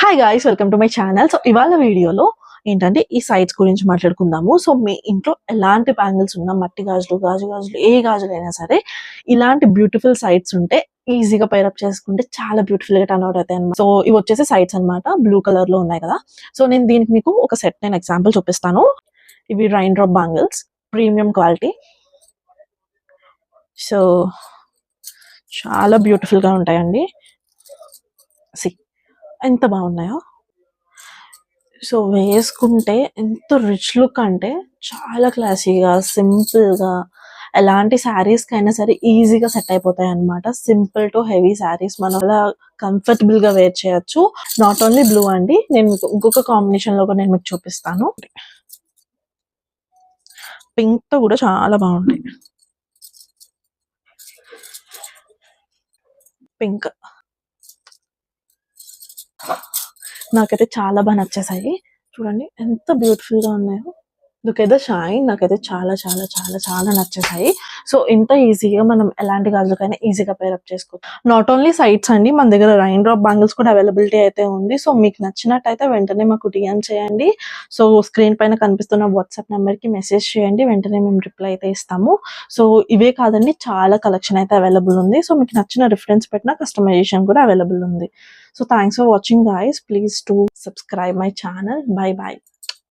Hi guys, welcome to my channel. So ఇవాళ వీడియోలో ఏంటంటే ఈ సైట్స్ గురించి మాట్లాడుకుందాము. సో మీ ఇంట్లో ఎలాంటి బ్యాంగిల్స్ ఉన్నా, మట్టి గాజులు, గాజులు ఏ గాజులైనా సరే ఇలాంటి బ్యూటిఫుల్ సైట్స్ ఉంటే ఈజీగా పైరప్ చేసుకుంటే చాలా బ్యూటిఫుల్ గా టర్న్ అవుట్ అవుతాయి అనమాట. సో ఇవి వచ్చేసి సైట్స్ అనమాట, బ్లూ కలర్ లో ఉన్నాయి కదా. సో నేను దీనికి మీకు ఒక సెట్ నేను ఎగ్జాంపుల్ చూపిస్తాను. ఇవి rain drop bangles, premium quality. So చాలా బ్యూటిఫుల్ గా ఉంటాయండి. ఎంత బాగున్నాయో. సో వేసుకుంటే ఎంత రిచ్ లుక్ అంటే చాలా క్లాసీగా, సింపుల్గా, ఎలాంటి శారీస్కి అయినా సరే ఈజీగా సెట్ అయిపోతాయి అనమాట. సింపుల్ టు హెవీ శారీస్ మనం అలా కంఫర్టబుల్ గా వేర్ చేయొచ్చు. నాట్ ఓన్లీ బ్లూ అండి, నేను ఇంకొక కాంబినేషన్ లో కూడా నేను మీకు చూపిస్తాను. పింక్ తో కూడా చాలా బాగుంటాయి. పింక్ నాకైతే చాలా బాగా నచ్చేసాయి. చూడండి ఎంత బ్యూటిఫుల్ గా ఉన్నాయో. Look at the shine. నాకైతే చాలా చాలా చాలా చాలా నచ్చేసాయి. సో ఇంత ఈజీగా మనం ఎలాంటి గాజులకైనా ఈజీగా పేరప్ చేసుకోవచ్చు. నాట్ ఓన్లీ సైట్స్ అండి, మన దగ్గర రైన్ డ్రాప్ బ్యాంగిల్స్ కూడా అవైలబిలిటీ అయితే ఉంది. సో మీకు నచ్చినట్టయితే వెంటనే మాకు డిఎం చేయండి. సో స్క్రీన్ పైన కనిపిస్తున్న వాట్సాప్ నెంబర్ కి మెసేజ్ చేయండి, వెంటనే మేము రిప్లై అయితే ఇస్తాము. సో ఇవే కాదండి, చాలా కలెక్షన్ అయితే అవైలబుల్ ఉంది. సో మీకు నచ్చిన రిఫరెన్స్ పెట్టిన కస్టమైజేషన్ కూడా అవైలబుల్ ఉంది. So thanks for watching guys. Please to subscribe my channel. By by.